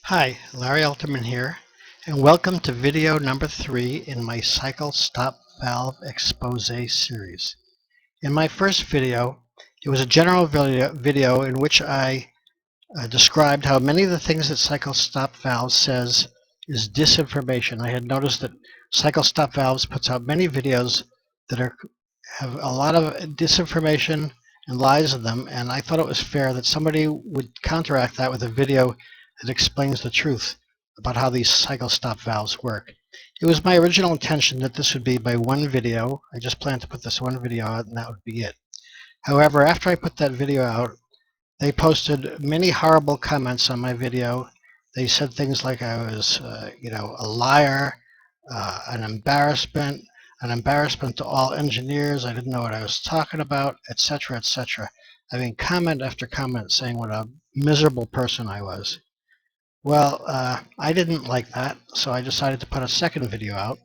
Hi, Larry Alterman here, and welcome to video number 3 in my cycle stop valve expose series. In my first video, it was a general video in which I described how many of the things that cycle stop valves says is disinformation. I had noticed that cycle stop valves puts out many videos that have a lot of disinformation and lies in them, and I thought it was fair that somebody would counteract that with a video that explains the truth about how these cycle stop valves work. It was my original intention that this would be by one video. I just planned to put this one video out and that would be it. However, after I put that video out, they posted many horrible comments on my video. They said things like I was, a liar, an embarrassment to all engineers. I didn't know what I was talking about, etc., etc. I mean, comment after comment saying what a miserable person I was. Well, I didn't like that, so I decided to put a second video out.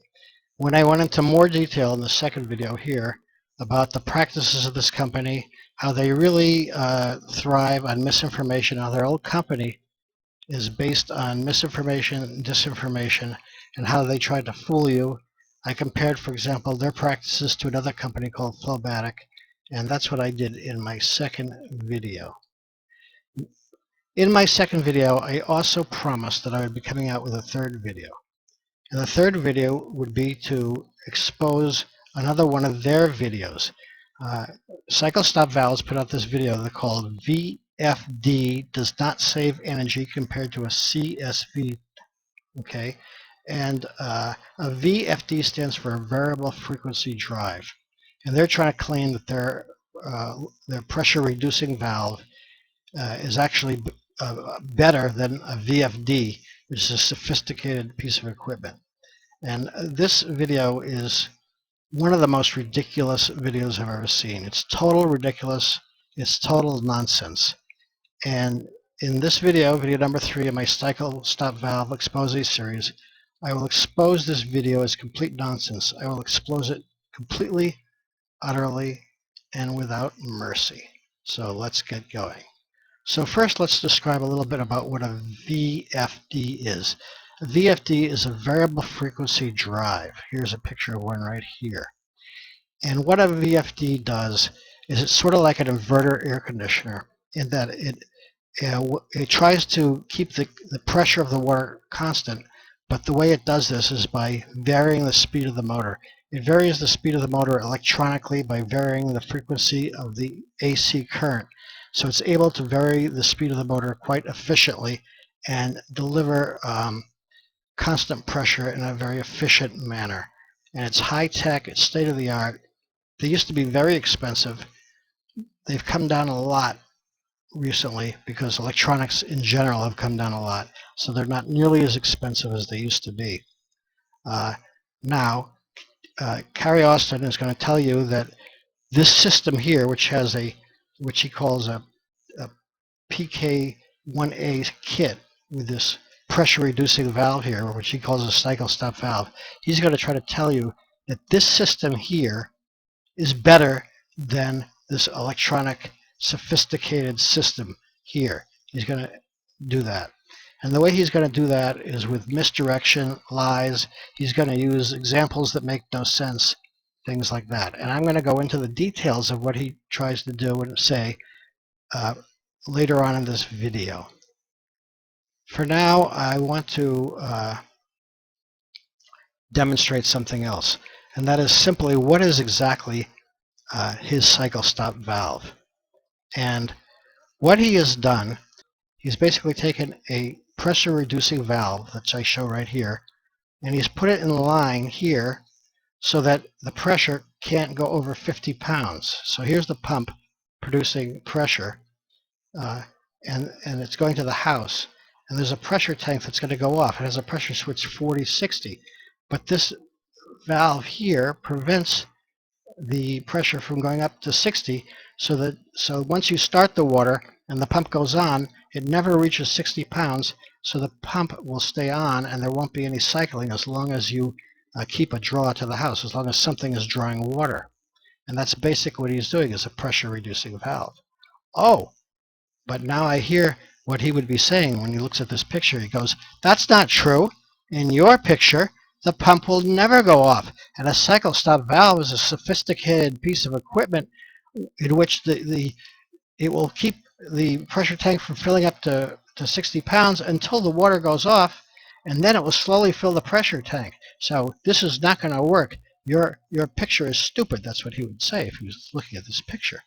When I went into more detail in the second video here about the practices of this company, how they really thrive on misinformation, how their old company is based on misinformation and disinformation, and how they tried to fool you. I compared, for example, their practices to another company called Flowmatic, and that's what I did in my second video. In my second video, I also promised that I would be coming out with a third video. And the third video would be to expose another one of their videos. Cycle stop valves put out this video they're called VFD does not save energy compared to a CSV. Okay, and a VFD stands for a variable frequency drive, and they're trying to claim that their pressure reducing valve is actually better than a VFD, which is a sophisticated piece of equipment. And this video is one of the most ridiculous videos I've ever seen. It's total ridiculous. It's total nonsense. And in this video, video number 3 of my cycle stop valve expose series, I will expose this video as complete nonsense. I will expose it completely, utterly, and without mercy. So let's get going. So first, let's describe a little bit about what a VFD is. A VFD is a variable frequency drive. Here's a picture of one right here. And what a VFD does is it's sort of like an inverter air conditioner in that it tries to keep the pressure of the water constant, but the way it does this is by varying the speed of the motor. It varies the speed of the motor electronically by varying the frequency of the AC current. So it's able to vary the speed of the motor quite efficiently and deliver constant pressure in a very efficient manner. And it's high-tech, it's state-of-the-art. They used to be very expensive. They've come down a lot recently because electronics in general have come down a lot. So they're not nearly as expensive as they used to be. Now, Carrie Austin is going to tell you that this system here, which has which he calls a PK1A kit with this pressure reducing valve here, which he calls a cycle stop valve, he's going to try to tell you that this system here is better than this electronic sophisticated system here. He's going to do that. And the way he's going to do that is with misdirection, lies. He's going to use examples that make no sense, things like that. And I'm going to go into the details of what he tries to do and say later on in this video. For now, I want to demonstrate something else, and that is simply what is exactly his cycle stop valve. And what he has done, he's basically taken a pressure reducing valve, that I show right here, and he's put it in the line here so that the pressure can't go over 50 pounds. So here's the pump producing pressure, and it's going to the house. And there's a pressure tank that's going to go off. It has a pressure switch 40-60. But this valve here prevents the pressure from going up to 60, so once you start the water and the pump goes on, it never reaches 60 pounds, so the pump will stay on and there won't be any cycling as long as you keep a draw to the house, as long as something is drawing water. And that's basically what he's doing, is a pressure reducing valve. Oh, but now I hear what he would be saying when he looks at this picture. He goes, that's not true. In your picture, the pump will never go off. And a cycle stop valve is a sophisticated piece of equipment in which it will keep the pressure tank from filling up to 60 pounds until the water goes off, and then it will slowly fill the pressure tank. So this is not going to work. Your picture is stupid. That's what he would say if he was looking at this picture.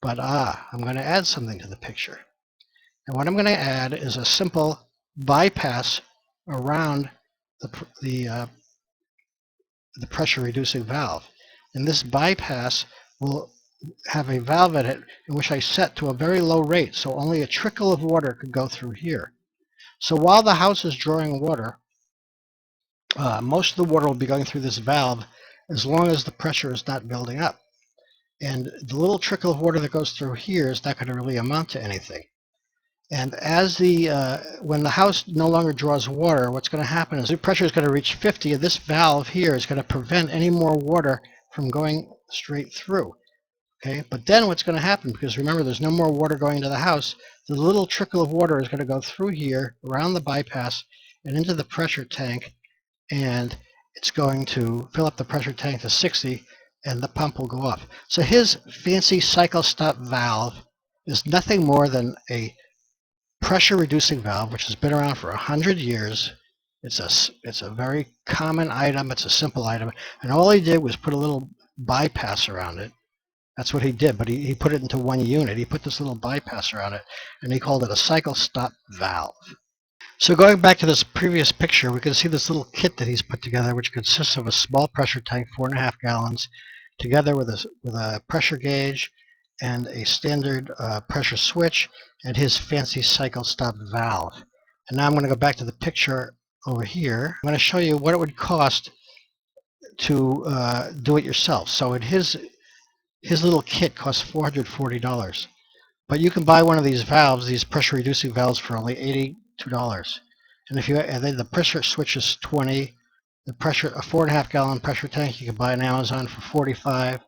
But I'm going to add something to the picture. And what I'm going to add is a simple bypass around the pressure reducing valve. And this bypass will have a valve in it in which I set to a very low rate, so only a trickle of water could go through here. So while the house is drawing water, most of the water will be going through this valve as long as the pressure is not building up. And the little trickle of water that goes through here is not going to really amount to anything. And as when the house no longer draws water, what's going to happen is the pressure is going to reach 50, and this valve here is going to prevent any more water from going straight through. Okay, but then what's going to happen, because remember there's no more water going into the house, the little trickle of water is going to go through here, around the bypass, and into the pressure tank, and it's going to fill up the pressure tank to 60, and the pump will go off. So his fancy cycle stop valve is nothing more than a pressure reducing valve, which has been around for 100 years. It's a very common item. It's a simple item, and all he did was put a little bypass around it. That's what he did, but he put it into one unit. He put this little bypass around it, and he called it a cycle stop valve. So going back to this previous picture, we can see this little kit that he's put together, which consists of a small pressure tank, 4.5 gallons, together with a pressure gauge and a standard pressure switch, and his fancy cycle stop valve. And now I'm going to go back to the picture over here. I'm going to show you what it would cost to do it yourself. So in his little kit costs $440, but you can buy one of these valves, these pressure reducing valves, for only $82. And then the pressure switch is $20. A 4.5 gallon pressure tank you can buy on Amazon for $45.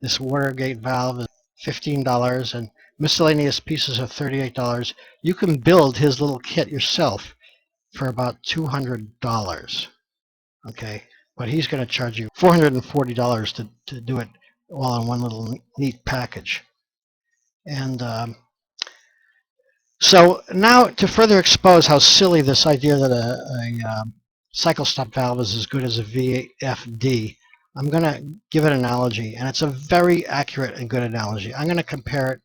This water gate valve is $15, and miscellaneous pieces are $38. You can build his little kit yourself for about $200. Okay, but he's going to charge you $440 to do it all in one little neat package. And so now, to further expose how silly this idea that a cycle stop valve is as good as a VFD, I'm going to give an analogy, and it's a very accurate and good analogy. I'm going to compare it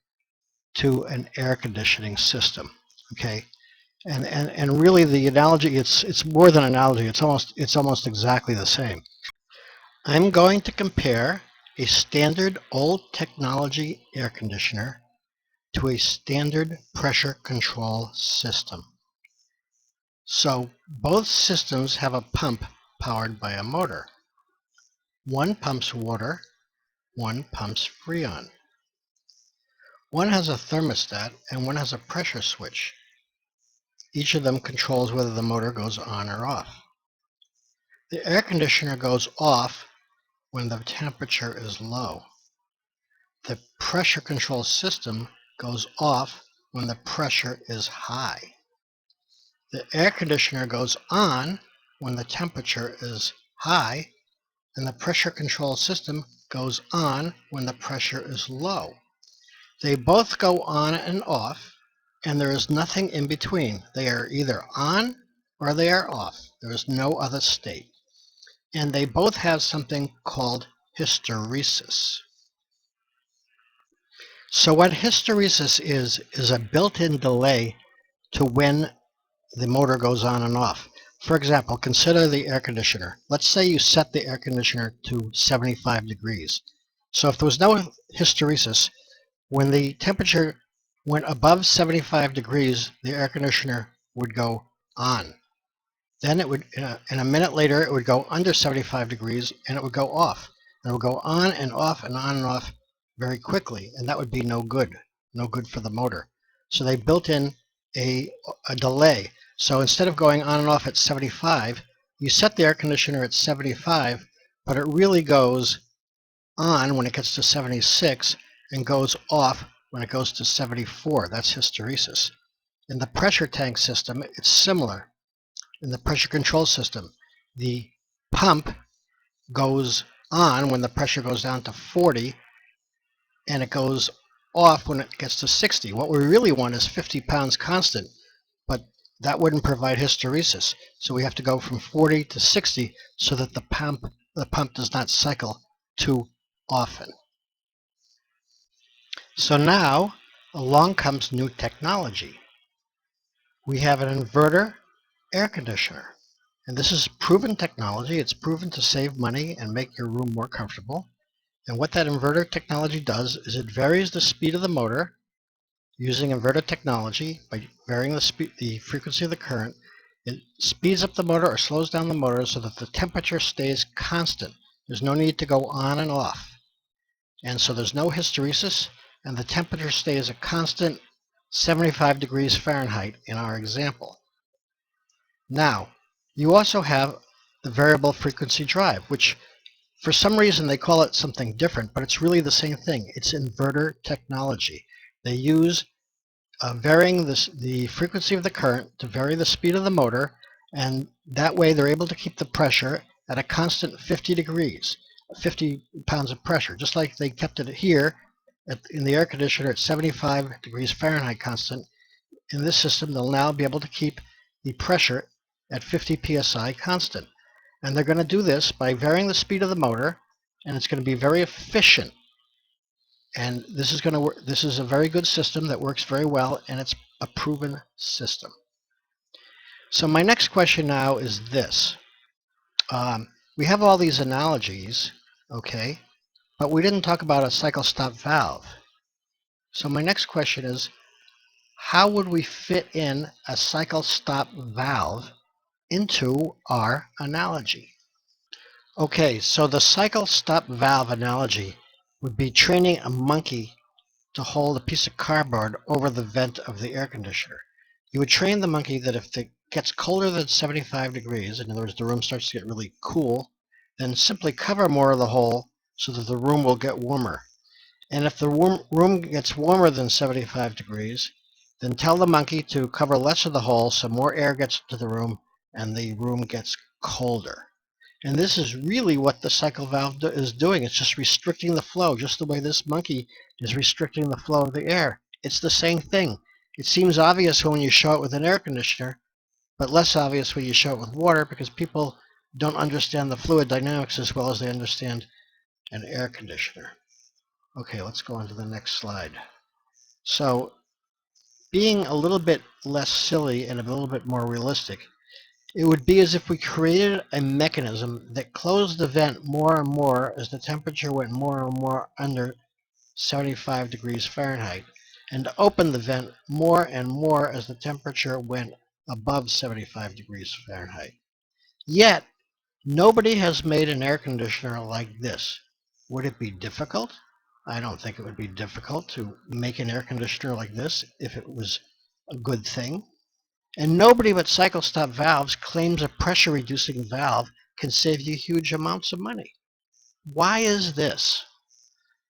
to an air conditioning system. Okay, and really the analogy, it's more than an analogy. It's almost exactly the same. I'm going to compare a standard old technology air conditioner to a standard pressure control system. So both systems have a pump powered by a motor. One pumps water, one pumps Freon. One has a thermostat and one has a pressure switch. Each of them controls whether the motor goes on or off. The air conditioner goes off when the temperature is low. The pressure control system goes off when the pressure is high. The air conditioner goes on when the temperature is high, and the pressure control system goes on when the pressure is low. They both go on and off, and there is nothing in between. They are either on or they are off. There is no other state. And they both have something called hysteresis. So what hysteresis is a built-in delay to when the motor goes on and off. For example, consider the air conditioner. Let's say you set the air conditioner to 75 degrees. So if there was no hysteresis, when the temperature went above 75 degrees, the air conditioner would go on. Then it would, in a minute later, it would go under 75 degrees and it would go off. And it would go on and off and on and off very quickly, and that would be no good for the motor. So they built in a delay. So instead of going on and off at 75, you set the air conditioner at 75, but it really goes on when it gets to 76 and goes off when it goes to 74. That's hysteresis. In the pressure tank system, it's similar. In the pressure control system, the pump goes on when the pressure goes down to 40, and it goes off when it gets to 60. What we really want is 50 pounds constant, but that wouldn't provide hysteresis. So we have to go from 40 to 60 so that the pump does not cycle too often. So now along comes new technology. We have an inverter air conditioner. And this is proven technology. It's proven to save money and make your room more comfortable. And what that inverter technology does is it varies the speed of the motor using inverter technology by varying the frequency of the current. It speeds up the motor or slows down the motor so that the temperature stays constant. There's no need to go on and off. And so there's no hysteresis, and the temperature stays a constant 75 degrees Fahrenheit in our example. Now, you also have the variable frequency drive, which for some reason they call it something different, but it's really the same thing. It's inverter technology. They use varying the frequency of the current to vary the speed of the motor, and that way they're able to keep the pressure at a constant 50 degrees, 50 pounds of pressure, just like they kept it here in the air conditioner at 75 degrees Fahrenheit constant. In this system, they'll now be able to keep the pressure at 50 psi constant. And they're going to do this by varying the speed of the motor, and it's going to be very efficient. And this is going to work. This is a very good system that works very well, and it's a proven system. So my next question now is this. We have all these analogies, okay, but we didn't talk about a cycle stop valve. So my next question is, how would we fit in a cycle stop valve into our analogy? Okay, so the cycle stop valve analogy would be training a monkey to hold a piece of cardboard over the vent of the air conditioner. You would train the monkey that if it gets colder than 75 degrees, in other words, the room starts to get really cool, then simply cover more of the hole so that the room will get warmer. And if the room gets warmer than 75 degrees, then tell the monkey to cover less of the hole so more air gets into the room and the room gets colder. And this is really what the cycle valve is doing. It's just restricting the flow, just the way this monkey is restricting the flow of the air. It's the same thing. It seems obvious when you show it with an air conditioner, but less obvious when you show it with water because people don't understand the fluid dynamics as well as they understand an air conditioner. Okay, let's go on to the next slide. So, being a little bit less silly and a little bit more realistic, it would be as if we created a mechanism that closed the vent more and more as the temperature went more and more under 75 degrees Fahrenheit, and opened the vent more and more as the temperature went above 75 degrees Fahrenheit. Yet, nobody has made an air conditioner like this. Would it be difficult? I don't think it would be difficult to make an air conditioner like this if it was a good thing. And nobody but cycle stop valves claims a pressure reducing valve can save you huge amounts of money. Why is this?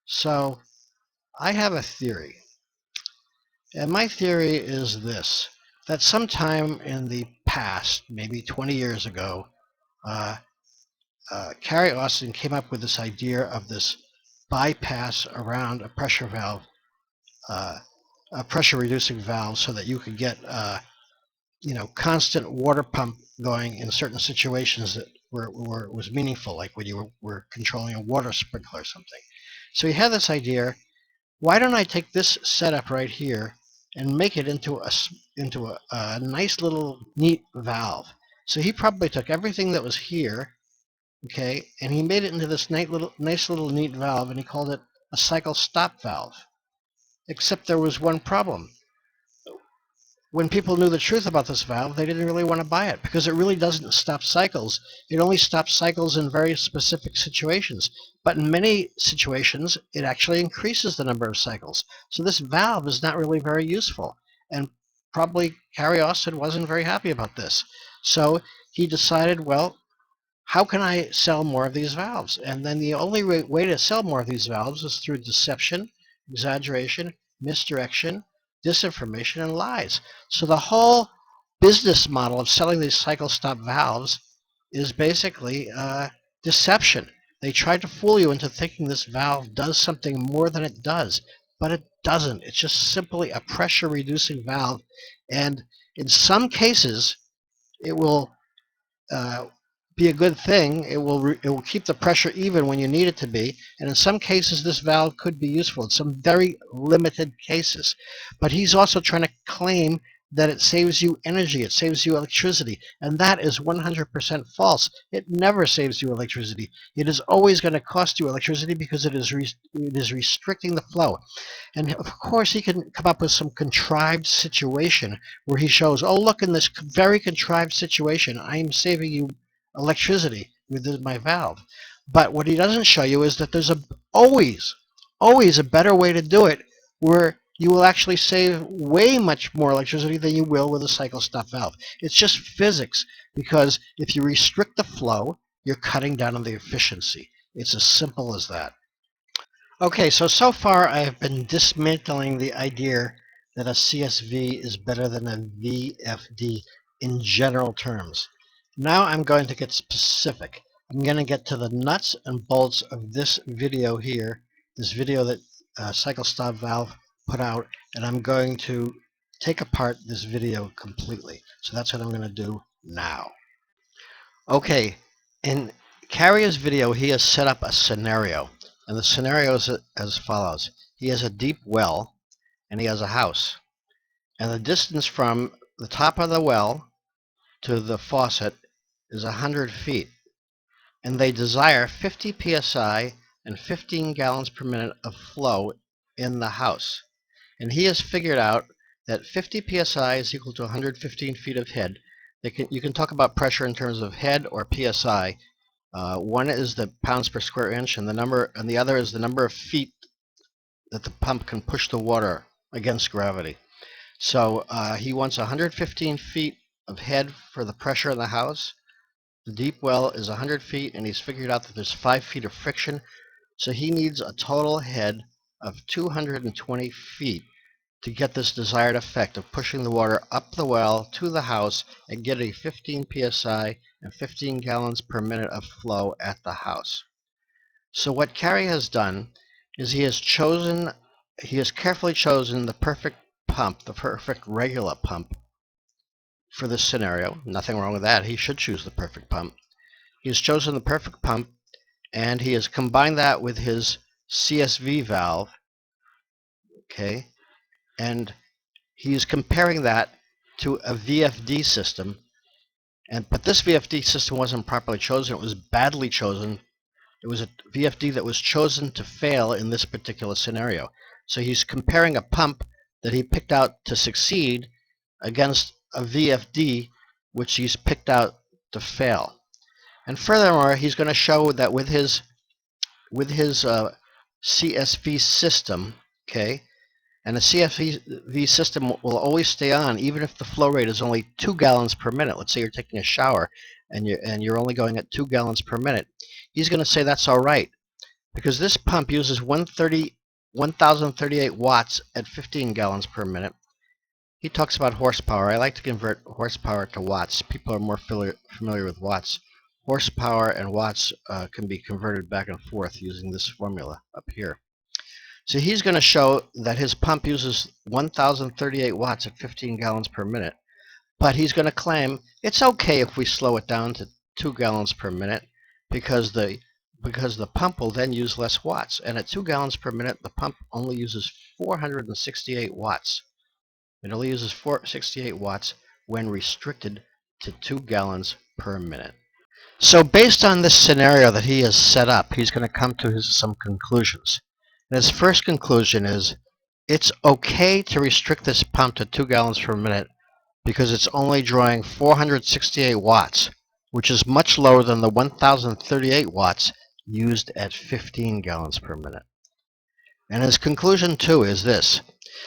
So I have a theory. And my theory is this, that sometime in the past, maybe 20 years ago, Carrie Austin came up with this idea of this bypass around a pressure valve, a pressure reducing valve, so that you could get constant water pump going in certain situations that where it was meaningful, like when you were controlling a water sprinkler or something. So he had this idea, why don't I take this setup right here and make it into a nice little neat valve. So he probably took everything that was here, okay, and he made it into this nice little neat valve, and he called it a cycle stop valve. Except there was one problem. When people knew the truth about this valve, they didn't really want to buy it because it really doesn't stop cycles. It only stops cycles in very specific situations. But in many situations, it actually increases the number of cycles. So this valve is not really very useful. And probably Carrie Austin wasn't very happy about this. So he decided, well, how can I sell more of these valves? And then the only way to sell more of these valves is through deception, exaggeration, misdirection, disinformation and lies. So the whole business model of selling these cycle stop valves is basically deception. They try to fool you into thinking this valve does something more than it does, but it doesn't. It's just simply a pressure reducing valve, and in some cases it will be a good thing. It will keep the pressure even when you need it to be, and in some cases this valve could be useful in some very limited cases. But he's also trying to claim that it saves you energy, it saves you electricity, and that is 100% false. It never saves you electricity. It is always going to cost you electricity because it is restricting the flow. And of course he can come up with some contrived situation where he shows, oh look, in this very contrived situation I am saving you electricity with my valve. But what he doesn't show you is that there's always a better way to do it, where you will actually save way much more electricity than you will with a cycle stop valve. It's just physics, because if you restrict the flow, you're cutting down on the efficiency. It's as simple as that. Okay, so far I've been dismantling the idea that a CSV is better than a VFD in general terms. Now I'm going to get specific. I'm going to get to the nuts and bolts of this video here, this video that Cycle Stop Valve put out, and I'm going to take apart this video completely. So that's what I'm going to do now. Okay, in Carrier's video, he has set up a scenario, and the scenario is as follows. He has a deep well, and he has a house, and the distance from the top of the well to the faucet is 100 feet, and they desire 50 psi and 15 gallons per minute of flow in the house. And he has figured out that 50 psi is equal to 115 feet of head. You can talk about pressure in terms of head or psi. One is the pounds per square inch, and the other is the number of feet that the pump can push the water against gravity. So he wants 115 feet of head for the pressure in the house. The deep well is 100 feet, and he's figured out that there's 5 feet of friction. So he needs a total head of 220 feet to get this desired effect of pushing the water up the well to the house and getting 15 psi and 15 gallons per minute of flow at the house. So what Carrier has done is he has carefully chosen the perfect pump, the perfect regular pump for this scenario. Nothing wrong with that. He should choose the perfect pump. He has chosen the perfect pump, and he has combined that with his CSV valve. Okay, and he's comparing that to a VFD system, but this VFD system wasn't properly chosen. It was badly chosen. It was a VFD that was chosen to fail in this particular scenario. So he's comparing a pump that he picked out to succeed against a VFD which he's picked out to fail. And furthermore, he's going to show that with his CSV system, okay, and the CSV system will always stay on even if the flow rate is only 2 gallons per minute. Let's say you're taking a shower and you're only going at 2 gallons per minute. He's going to say that's all right, because this pump uses 1,038 watts at 15 gallons per minute. He talks about horsepower. I like to convert horsepower to watts. People are more familiar with watts. Horsepower and watts can be converted back and forth using this formula up here. So he's going to show that his pump uses 1,038 watts at 15 gallons per minute, but he's going to claim it's okay if we slow it down to 2 gallons per minute because the pump will then use less watts. And at 2 gallons per minute, the pump only uses 468 watts. It only uses 468 watts when restricted to 2 gallons per minute. So based on this scenario that he has set up, he's going to come to some conclusions. And his first conclusion is it's okay to restrict this pump to 2 gallons per minute because it's only drawing 468 watts, which is much lower than the 1,038 watts used at 15 gallons per minute. And his conclusion too is this: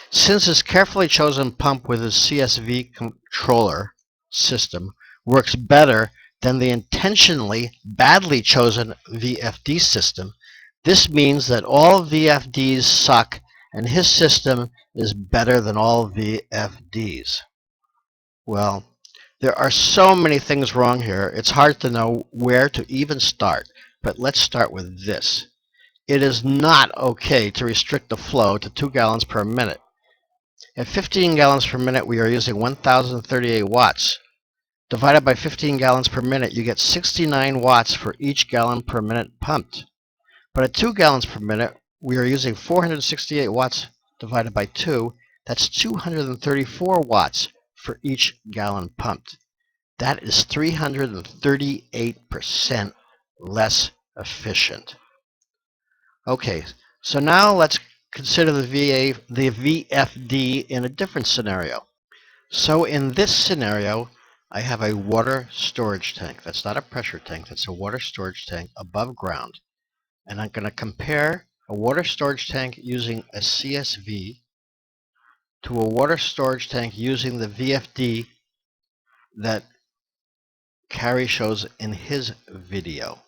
since his carefully chosen pump with his CSV controller system works better than the intentionally badly chosen VFD system, this means that all VFDs suck and his system is better than all VFDs? Well, there are so many things wrong here, it's hard to know where to even start. But let's start with this. It is not okay to restrict the flow to 2 gallons per minute. At 15 gallons per minute, we are using 1,038 watts. Divided by 15 gallons per minute, you get 69 watts for each gallon per minute pumped. But at 2 gallons per minute, we are using 468 watts divided by 2. That's 234 watts for each gallon pumped. That is 338% less efficient. Okay, so now let's consider the VFD in a different scenario. So in this scenario, I have a water storage tank. That's not a pressure tank, that's a water storage tank above ground. And I'm going to compare a water storage tank using a CSV to a water storage tank using the VFD that Carrie shows in his video.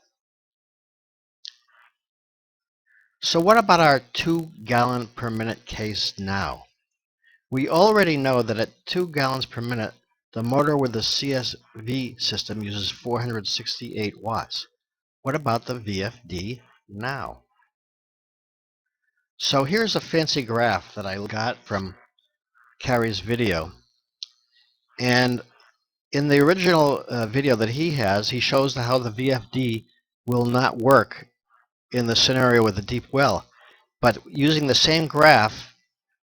So what about our 2 gallon per minute case now? We already know that at 2 gallons per minute, the motor with the CSV system uses 468 watts. What about the VFD now? So here's a fancy graph that I got from Carrie's video. And in the original video that he has, he shows how the VFD will not work in the scenario with the deep well. But using the same graph,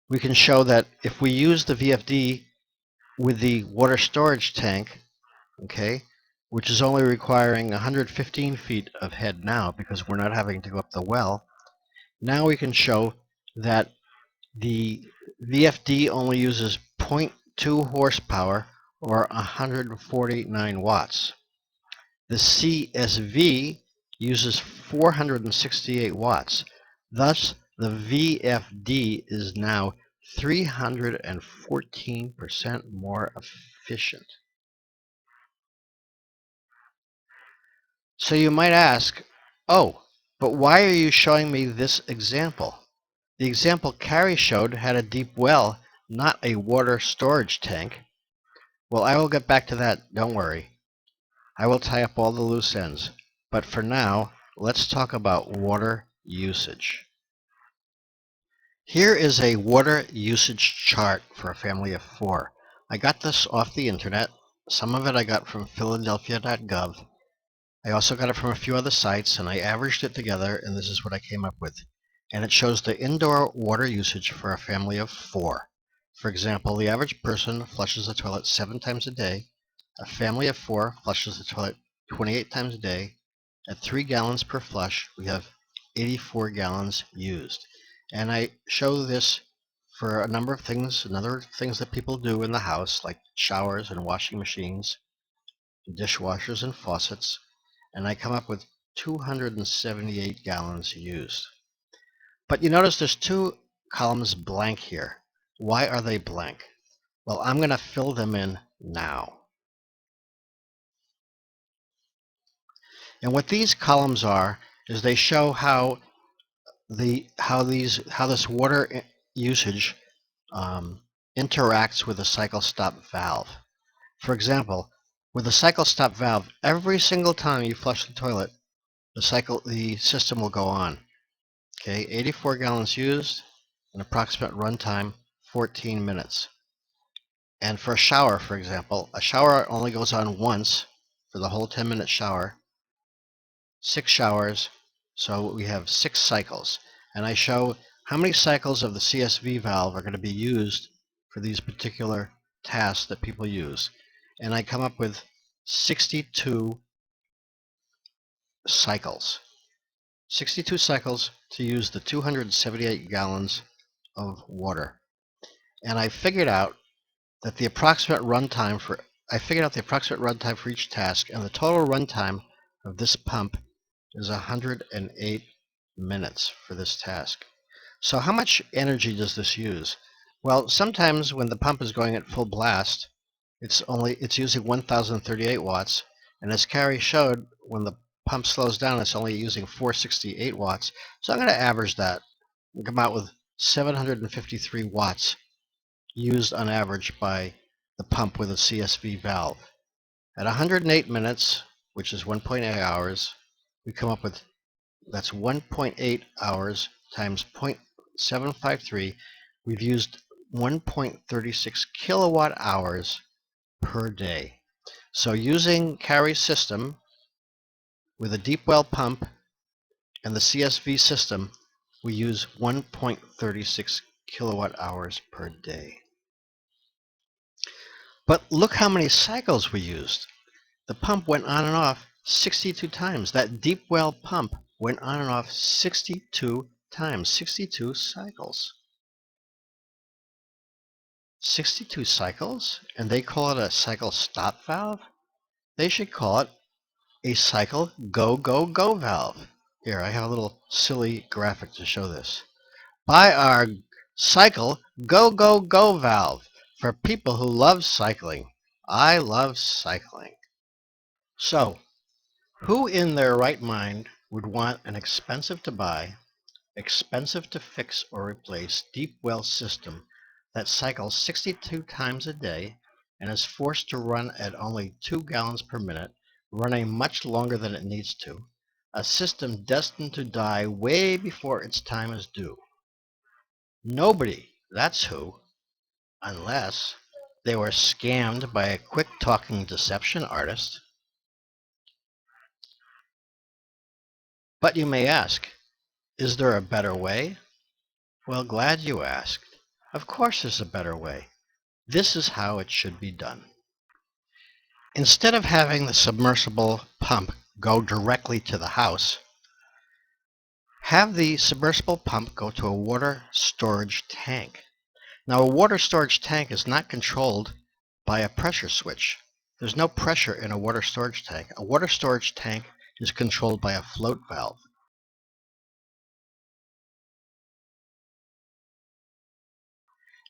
we can show that if we use the VFD with the water storage tank, okay, which is only requiring 115 feet of head now because we're not having to go up the well, now we can show that the VFD only uses 0.2 horsepower or 149 watts. The CSV uses 468 watts. Thus, the VFD is now 314% more efficient. So you might ask, oh, but why are you showing me this example? The example Carrie showed had a deep well, not a water storage tank. Well, I will get back to that, don't worry. I will tie up all the loose ends. But for now, let's talk about water usage. Here is a water usage chart for a family of 4. I got this off the internet. Some of it I got from Philadelphia.gov. I also got it from a few other sites, and I averaged it together, and this is what I came up with. And it shows the indoor water usage for a family of 4. For example, the average person flushes the toilet 7 times a day. A family of 4 flushes the toilet 28 times a day. At 3 gallons per flush, we have 84 gallons used. And I show this for a number of things, other things that people do in the house, like showers and washing machines, dishwashers and faucets. And I come up with 278 gallons used. But you notice there's 2 columns blank here. Why are they blank? Well, I'm going to fill them in now. And what these columns are is they show how this water usage interacts with the cycle stop valve. For example, with the cycle stop valve, every single time you flush the toilet, the system will go on. Okay, 84 gallons used, an approximate runtime 14 minutes. And for a shower, for example, a shower only goes on once for the whole 10-minute shower. 6 showers, so we have 6 cycles. And I show how many cycles of the CSV valve are going to be used for these particular tasks that people use. And I come up with 62 cycles. 62 cycles to use the 278 gallons of water. And I figured out that the approximate runtime for each task, and the total runtime of this pump is 108 minutes for this task. So how much energy does this use? Well, sometimes when the pump is going at full blast, it's using 1,038 watts, and as Carrie showed, when the pump slows down, it's only using 468 watts. So I'm going to average that and come out with 753 watts used on average by the pump with a CSV valve. At 108 minutes, which is 1.8 hours, we come up with, that's 1.8 hours times 0.753. We've used 1.36 kilowatt hours per day. So using Carey's system with a deep well pump and the CSV system, we use 1.36 kilowatt hours per day. But look how many cycles we used. The pump went on and off 62 times. That deep well pump went on and off 62 times, 62 cycles. 62 cycles? And they call it a cycle stop valve? They should call it a cycle go, go, go valve. Here, I have a little silly graphic to show this. Buy our cycle go, go, go valve for people who love cycling. I love cycling. So, who in their right mind would want an expensive to buy, expensive to fix or replace deep well system that cycles 62 times a day and is forced to run at only 2 gallons per minute, running much longer than it needs to, a system destined to die way before its time is due? Nobody, that's who, unless they were scammed by a quick-talking deception artist. But you may ask, is there a better way? Well, glad you asked. Of course there's a better way. This is how it should be done. Instead of having the submersible pump go directly to the house, have the submersible pump go to a water storage tank. Now, a water storage tank is not controlled by a pressure switch. There's no pressure in a water storage tank. A water storage tank is controlled by a float valve.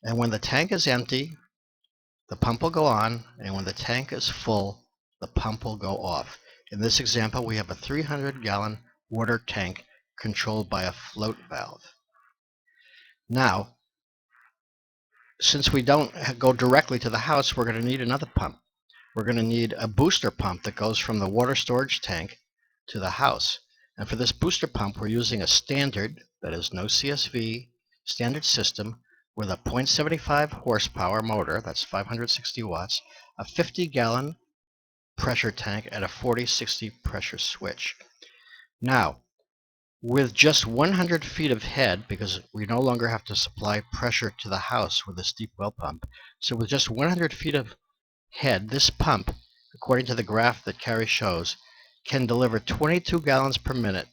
And when the tank is empty, the pump will go on, and when the tank is full, the pump will go off. In this example, we have a 300-gallon water tank controlled by a float valve. Now, since we don't go directly to the house, we're going to need another pump. We're going to need a booster pump that goes from the water storage tank to the house. And for this booster pump, we're using a standard, that is no CSV, standard system with a 0.75 horsepower motor, that's 560 watts, a 50-gallon pressure tank, and a 40-60 pressure switch. Now, with just 100 feet of head, because we no longer have to supply pressure to the house with this deep well pump, so with just 100 feet of head, this pump, according to the graph that Carey shows, can deliver 22 gallons per minute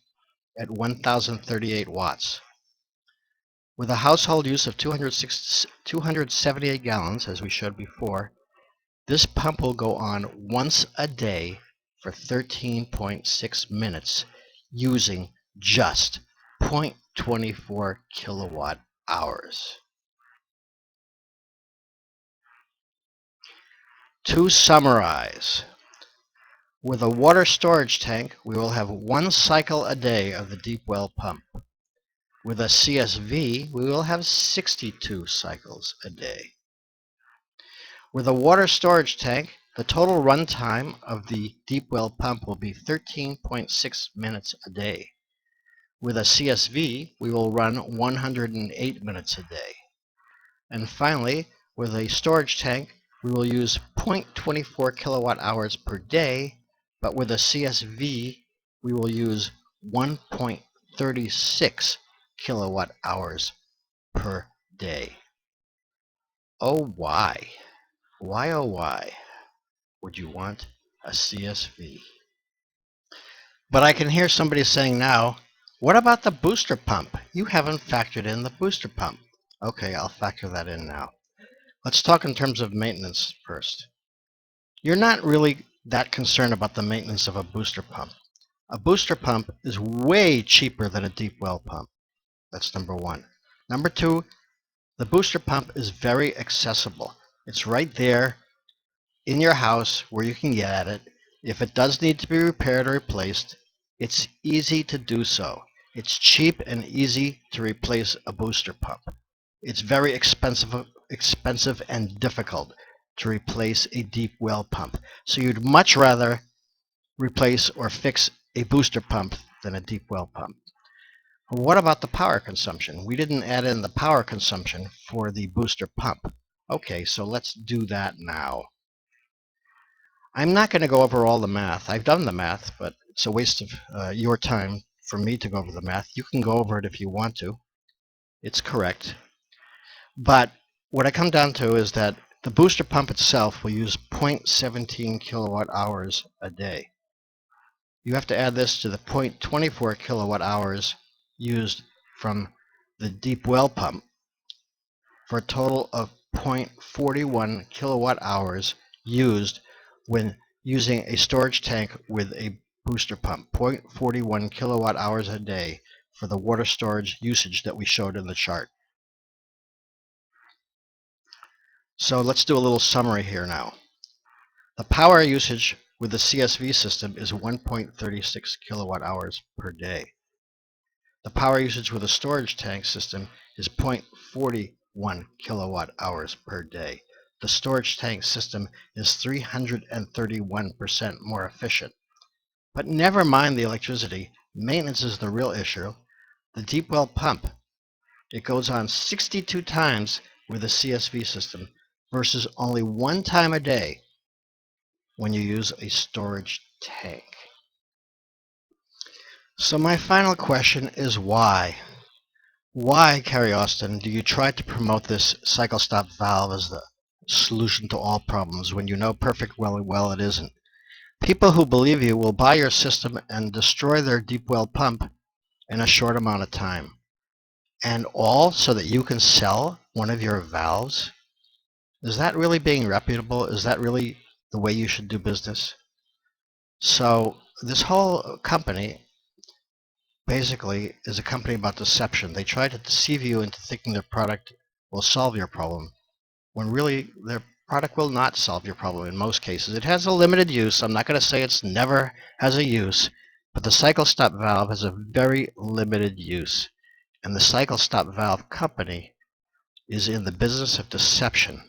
at 1,038 watts. With a household use of 278 gallons, as we showed before, this pump will go on once a day for 13.6 minutes using just 0.24 kilowatt hours. To summarize, with a water storage tank, we will have 1 cycle a day of the deep well pump. With a CSV, we will have 62 cycles a day. With a water storage tank, the total run time of the deep well pump will be 13.6 minutes a day. With a CSV, we will run 108 minutes a day. And finally, with a storage tank, we will use 0.24 kilowatt hours per day, but with a CSV, we will use 1.36 kilowatt hours per day. Oh, why? Why, oh, why would you want a CSV? But I can hear somebody saying now, what about the booster pump? You haven't factored in the booster pump. Okay, I'll factor that in now. Let's talk in terms of maintenance first. You're not really that concerned about the maintenance of a booster pump. A booster pump is way cheaper than a deep well pump. That's number one. Number two, the booster pump is very accessible. It's right there in your house where you can get at it. If it does need to be repaired or replaced, it's easy to do so. It's cheap and easy to replace a booster pump. It's very expensive and difficult to replace a deep well pump. So you'd much rather replace or fix a booster pump than a deep well pump. What about the power consumption? We didn't add in the power consumption for the booster pump. Okay, so let's do that now. I'm not going to go over all the math. I've done the math, but it's a waste of your time for me to go over the math. You can go over it if you want to. It's correct. But what I come down to is that the booster pump itself will use 0.17 kilowatt hours a day. You have to add this to the 0.24 kilowatt hours used from the deep well pump for a total of 0.41 kilowatt hours used when using a storage tank with a booster pump. 0.41 kilowatt hours a day for the water storage usage that we showed in the chart. So let's do a little summary here now. The power usage with the CSV system is 1.36 kilowatt hours per day. The power usage with a storage tank system is 0.41 kilowatt hours per day. The storage tank system is 331% more efficient. But never mind the electricity, maintenance is the real issue. The deep well pump, it goes on 62 times with the CSV system versus only 1 time a day when you use a storage tank. So my final question is why? Why, Carrie Austin, do you try to promote this cycle stop valve as the solution to all problems when you know perfect well it isn't? People who believe you will buy your system and destroy their deep well pump in a short amount of time. And all so that you can sell one of your valves? Is that really being reputable? Is that really the way you should do business? So this whole company basically is a company about deception. They try to deceive you into thinking their product will solve your problem, when really their product will not solve your problem in most cases. It has a limited use. I'm not going to say it's never has a use, but the cycle stop valve has a very limited use. And the cycle stop valve company is in the business of deception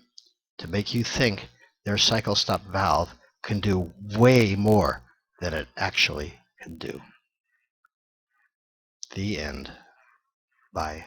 to make you think their cycle stop valve can do way more than it actually can do. The end. Bye.